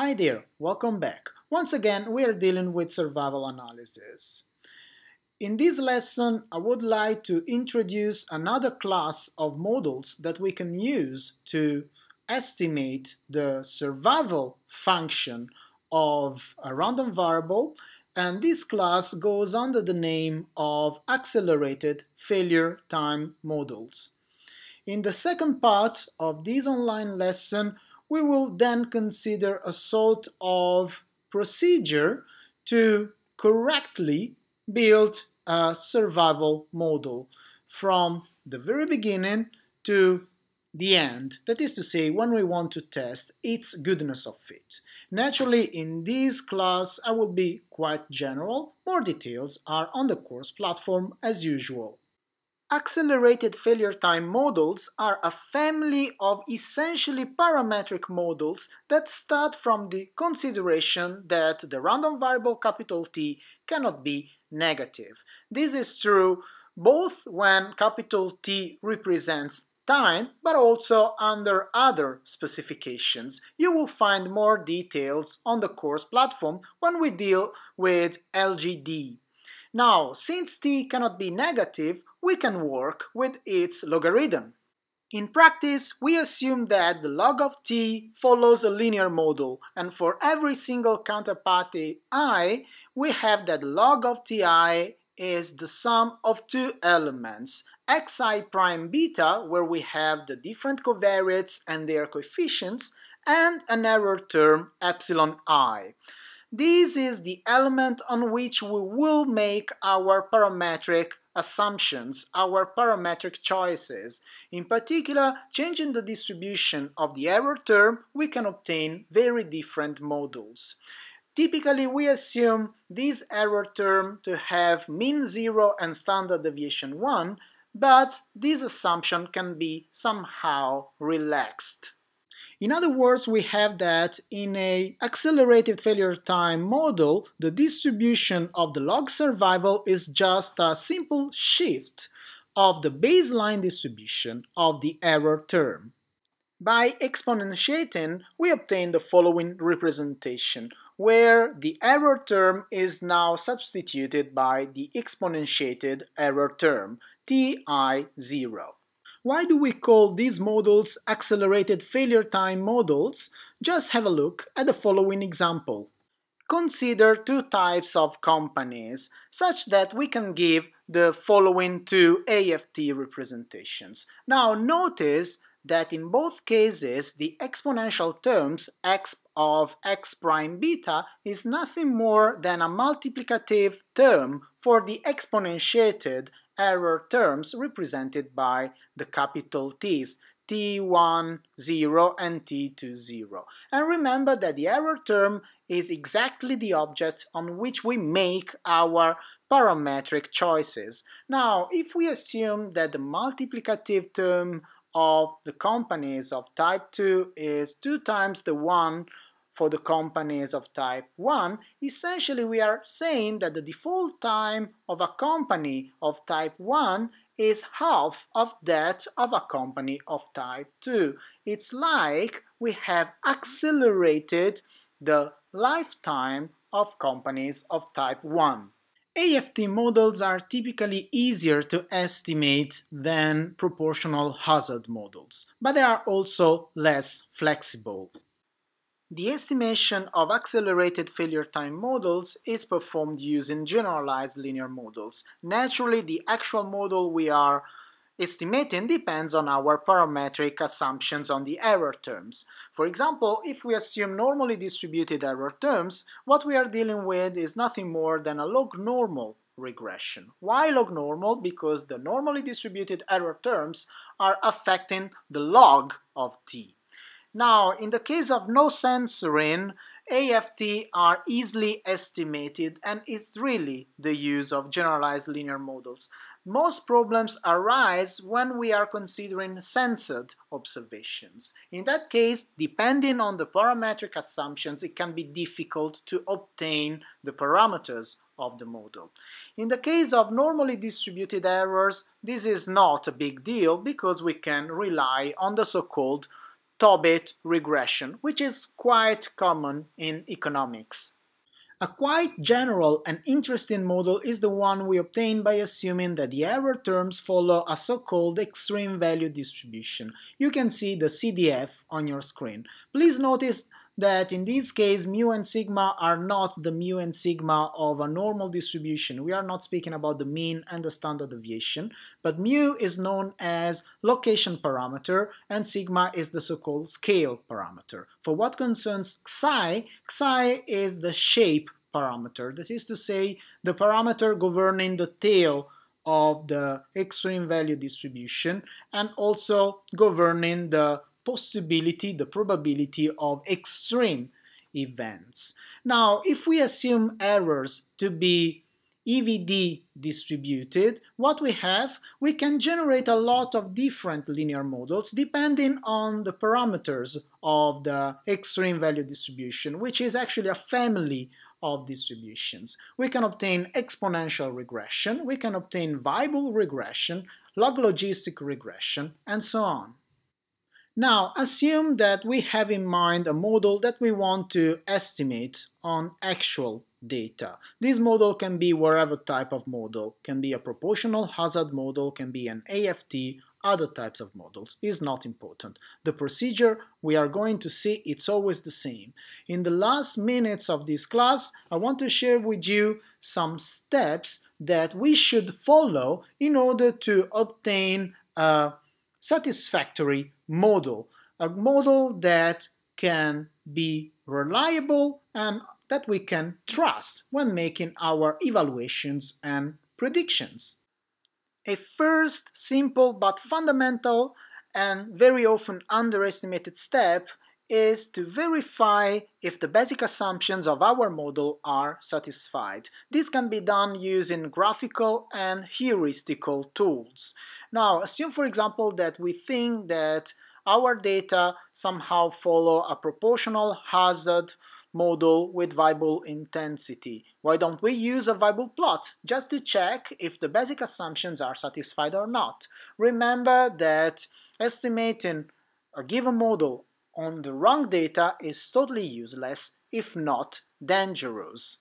Hi there, welcome back. Once again, we are dealing with survival analysis. In this lesson, I would like to introduce another class of models that we can use to estimate the survival function of a random variable, and this class goes under the name of accelerated failure time models. In the second part of this online lesson, we will then consider a sort of procedure to correctly build a survival model from the very beginning to the end. That is to say, when we want to test its goodness of fit. Naturally, in this class, I will be quite general. More details are on the course platform as usual. Accelerated failure time models are a family of essentially parametric models that start from the consideration that the random variable capital T cannot be negative. This is true both when capital T represents time, but also under other specifications. You will find more details on the course platform when we deal with LGD. Now, since t cannot be negative, we can work with its logarithm. In practice, we assume that the log of t follows a linear model, and for every single counterparty I, we have that log of ti is the sum of two elements, xi prime beta, where we have the different covariates and their coefficients, and an error term epsilon I. This is the element on which we will make our parametric assumptions, our parametric choices. In particular, changing the distribution of the error term, we can obtain very different models. Typically, we assume this error term to have mean 0 and standard deviation 1, but this assumption can be somehow relaxed. In other words, we have that in an accelerated failure time model, the distribution of the log survival is just a simple shift of the baseline distribution of the error term. By exponentiating, we obtain the following representation, where the error term is now substituted by the exponentiated error term, ti0. Why do we call these models accelerated failure time models? Just have a look at the following example. Consider two types of companies, such that we can give the following two AFT representations. Now notice that in both cases the exponential terms x of x prime beta is nothing more than a multiplicative term for the exponentiated error terms represented by the capital T's, t1, 0 and t2, 0. And remember that the error term is exactly the object on which we make our parametric choices. Now, if we assume that the multiplicative term of the companies of type 2 is 2 times the one for the companies of type 1, essentially we are saying that the default time of a company of type 1 is half of that of a company of type 2. It's like we have accelerated the lifetime of companies of type 1. AFT models are typically easier to estimate than proportional hazard models, but they are also less flexible. The estimation of accelerated failure time models is performed using generalized linear models. Naturally, the actual model we are estimating depends on our parametric assumptions on the error terms. For example, if we assume normally distributed error terms, what we are dealing with is nothing more than a log-normal regression. Why log-normal? Because the normally distributed error terms are affecting the log of t. Now, in the case of no censoring, AFT are easily estimated, and it's really the use of generalized linear models. Most problems arise when we are considering censored observations. In that case, depending on the parametric assumptions, it can be difficult to obtain the parameters of the model. In the case of normally distributed errors, this is not a big deal because we can rely on the so-called Tobit regression, which is quite common in economics. A quite general and interesting model is the one we obtain by assuming that the error terms follow a so-called extreme value distribution. You can see the CDF on your screen. Please notice that in this case mu and sigma are not the mu and sigma of a normal distribution. We are not speaking about the mean and the standard deviation, but mu is known as location parameter and sigma is the so-called scale parameter. For what concerns psi, psi is the shape parameter, that is to say the parameter governing the tail of the extreme value distribution and also governing the possibility, the probability of extreme events. Now, if we assume errors to be EVD distributed, what we have, we can generate a lot of different linear models depending on the parameters of the extreme value distribution, which is actually a family of distributions. We can obtain exponential regression, we can obtain Weibull regression, log-logistic regression, and so on. Now, assume that we have in mind a model that we want to estimate on actual data. This model can be whatever type of model, can be a proportional hazard model, can be an AFT, other types of models, is not important. The procedure we are going to see, it's always the same. In the last minutes of this class, I want to share with you some steps that we should follow in order to obtain a satisfactory model, a model that can be reliable and that we can trust when making our evaluations and predictions. A first simple but fundamental and very often underestimated step is to verify if the basic assumptions of our model are satisfied. This can be done using graphical and heuristical tools. Now, assume for example that we think that our data somehow follow a proportional hazard model with Weibull intensity. Why don't we use a Weibull plot just to check if the basic assumptions are satisfied or not? Remember that estimating a given model on the wrong data is totally useless, if not dangerous.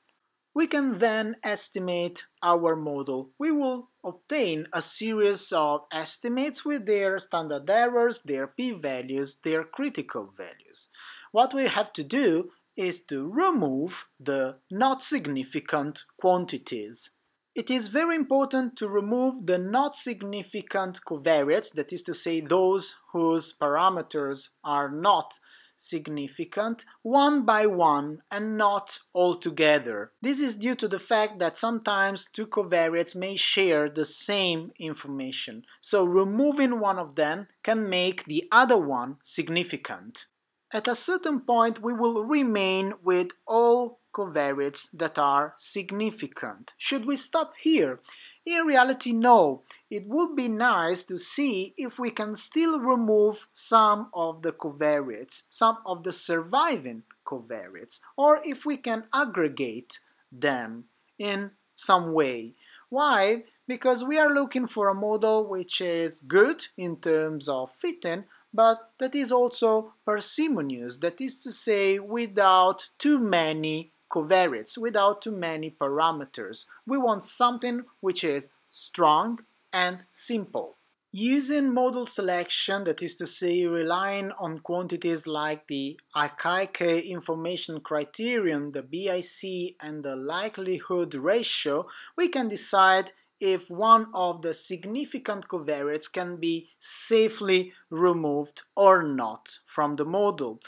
We can then estimate our model. We will obtain a series of estimates with their standard errors, their p-values, their critical values. What we have to do is to remove the not significant quantities. It is very important to remove the not significant covariates, that is to say those whose parameters are not significant, one by one and not all together. This is due to the fact that sometimes two covariates may share the same information, so removing one of them can make the other one significant. At a certain point we will remain with all covariates that are significant. Should we stop here? In reality, no. It would be nice to see if we can still remove some of the covariates, some of the surviving covariates, or if we can aggregate them in some way. Why? Because we are looking for a model which is good in terms of fitting, but that is also parsimonious, that is to say without too many covariates, without too many parameters. We want something which is strong and simple. Using model selection, that is to say relying on quantities like the Akaike information criterion, the BIC and the likelihood ratio, we can decide if one of the significant covariates can be safely removed or not from the model.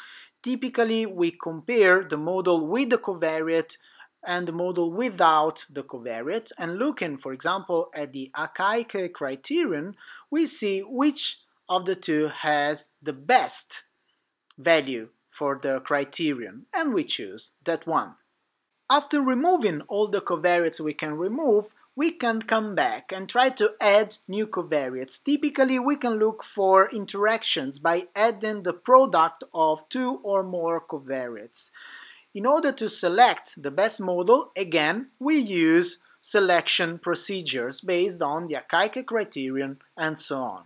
Typically, we compare the model with the covariate and the model without the covariate, and looking, for example, at the Akaike criterion, we see which of the two has the best value for the criterion, and we choose that one. After removing all the covariates we can remove, we can come back and try to add new covariates. Typically, we can look for interactions by adding the product of two or more covariates. In order to select the best model, again, we use selection procedures based on the Akaike criterion and so on.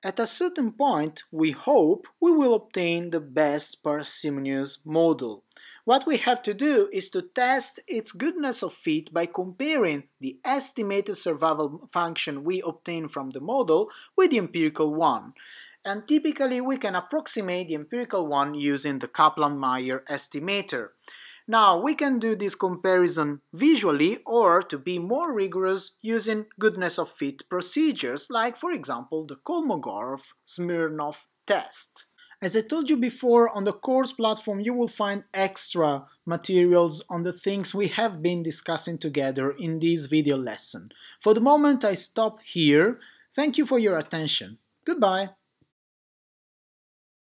At a certain point, we hope we will obtain the best parsimonious model. What we have to do is to test its goodness of fit by comparing the estimated survival function we obtain from the model with the empirical one. And typically we can approximate the empirical one using the Kaplan-Meier estimator. Now, we can do this comparison visually or, to be more rigorous, using goodness of fit procedures like, for example, the Kolmogorov-Smirnov test. As I told you before, on the course platform you will find extra materials on the things we have been discussing together in this video lesson. For the moment I stop here. Thank you for your attention. Goodbye.